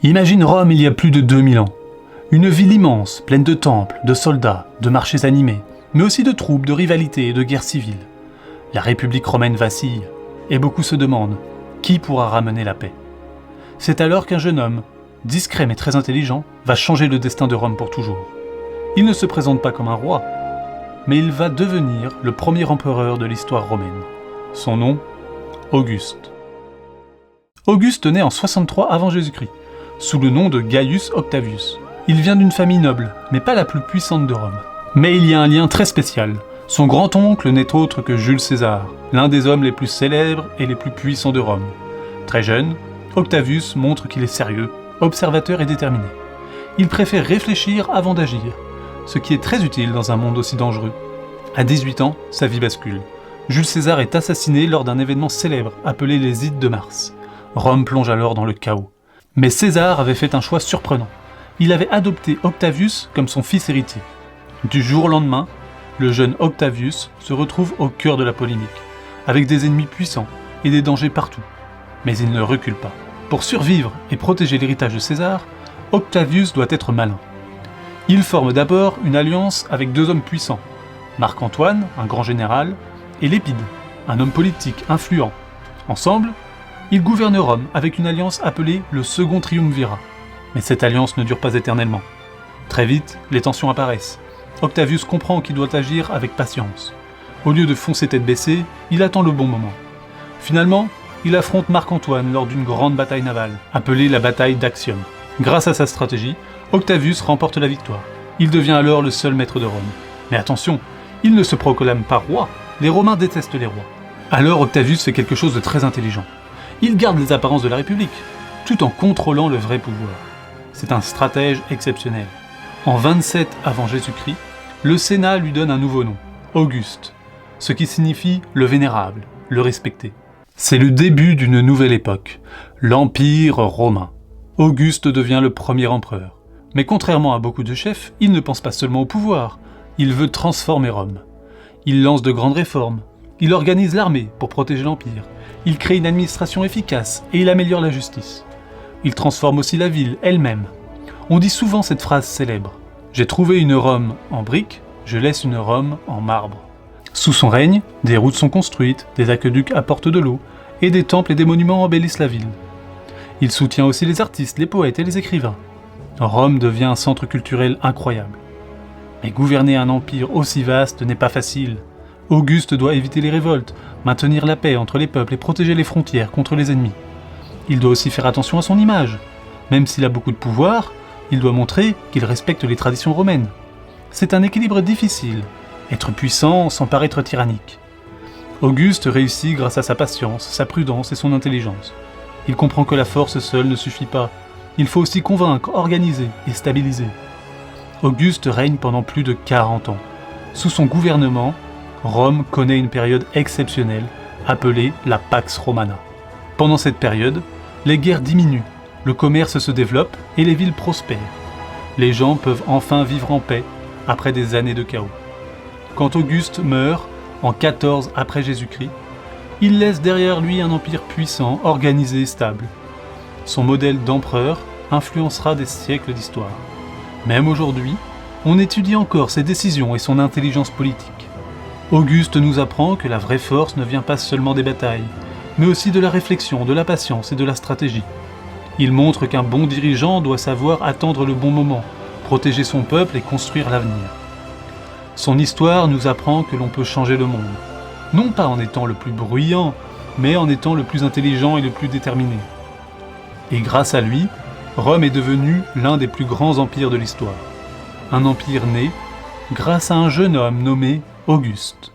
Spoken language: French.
Imagine Rome il y a plus de 2000 ans. Une ville immense, pleine de temples, de soldats, de marchés animés, mais aussi de troupes, de rivalités et de guerres civiles. La République romaine vacille, et beaucoup se demandent qui pourra ramener la paix. C'est alors qu'un jeune homme, discret mais très intelligent, va changer le destin de Rome pour toujours. Il ne se présente pas comme un roi, mais il va devenir le premier empereur de l'histoire romaine. Son nom, Auguste. Auguste naît en 63 avant Jésus-Christ, sous le nom de Gaius Octavius. Il vient d'une famille noble, mais pas la plus puissante de Rome. Mais il y a un lien très spécial. Son grand-oncle n'est autre que Jules César, l'un des hommes les plus célèbres et les plus puissants de Rome. Très jeune, Octavius montre qu'il est sérieux, observateur et déterminé. Il préfère réfléchir avant d'agir, ce qui est très utile dans un monde aussi dangereux. À 18 ans, sa vie bascule. Jules César est assassiné lors d'un événement célèbre appelé les Ides de Mars. Rome plonge alors dans le chaos. Mais César avait fait un choix surprenant. Il avait adopté Octavius comme son fils héritier. Du jour au lendemain, le jeune Octavius se retrouve au cœur de la polémique, avec des ennemis puissants et des dangers partout. Mais il ne recule pas. Pour survivre et protéger l'héritage de César, Octavius doit être malin. Il forme d'abord une alliance avec deux hommes puissants, Marc-Antoine, un grand général, et Lépide, un homme politique influent. Ensemble, ils gouvernent Rome avec une alliance appelée le Second Triumvirat. Mais cette alliance ne dure pas éternellement. Très vite, les tensions apparaissent. Octavius comprend qu'il doit agir avec patience. Au lieu de foncer tête baissée, il attend le bon moment. Finalement, il affronte Marc-Antoine lors d'une grande bataille navale, appelée la bataille d'Actium. Grâce à sa stratégie, Octavius remporte la victoire. Il devient alors le seul maître de Rome. Mais attention, il ne se proclame pas roi. Les Romains détestent les rois. Alors Octavius fait quelque chose de très intelligent. Il garde les apparences de la République, tout en contrôlant le vrai pouvoir. C'est un stratège exceptionnel. En 27 avant Jésus-Christ, le Sénat lui donne un nouveau nom, Auguste, ce qui signifie le vénérable, le respecté. C'est le début d'une nouvelle époque, l'Empire romain. Auguste devient le premier empereur. Mais contrairement à beaucoup de chefs, il ne pense pas seulement au pouvoir, il veut transformer Rome. Il lance de grandes réformes, il organise l'armée pour protéger l'Empire, il crée une administration efficace et il améliore la justice. Il transforme aussi la ville elle-même. On dit souvent cette phrase célèbre « J'ai trouvé une Rome en briques, je laisse une Rome en marbre ». Sous son règne, des routes sont construites, des aqueducs apportent de l'eau, et des temples et des monuments embellissent la ville. Il soutient aussi les artistes, les poètes et les écrivains. Rome devient un centre culturel incroyable. Mais gouverner un empire aussi vaste n'est pas facile. Auguste doit éviter les révoltes, maintenir la paix entre les peuples et protéger les frontières contre les ennemis. Il doit aussi faire attention à son image. Même s'il a beaucoup de pouvoir, il doit montrer qu'il respecte les traditions romaines. C'est un équilibre difficile, être puissant sans paraître tyrannique. Auguste réussit grâce à sa patience, sa prudence et son intelligence. Il comprend que la force seule ne suffit pas. Il faut aussi convaincre, organiser et stabiliser. Auguste règne pendant plus de 40 ans. Sous son gouvernement, Rome connaît une période exceptionnelle, appelée la Pax Romana. Pendant cette période, les guerres diminuent, le commerce se développe et les villes prospèrent. Les gens peuvent enfin vivre en paix après des années de chaos. Quand Auguste meurt, en 14 après Jésus-Christ, il laisse derrière lui un empire puissant, organisé et stable. Son modèle d'empereur influencera des siècles d'histoire. Même aujourd'hui, on étudie encore ses décisions et son intelligence politique. Auguste nous apprend que la vraie force ne vient pas seulement des batailles, mais aussi de la réflexion, de la patience et de la stratégie. Il montre qu'un bon dirigeant doit savoir attendre le bon moment, protéger son peuple et construire l'avenir. Son histoire nous apprend que l'on peut changer le monde, non pas en étant le plus bruyant, mais en étant le plus intelligent et le plus déterminé. Et grâce à lui, Rome est devenue l'un des plus grands empires de l'histoire. Un empire né grâce à un jeune homme nommé Auguste.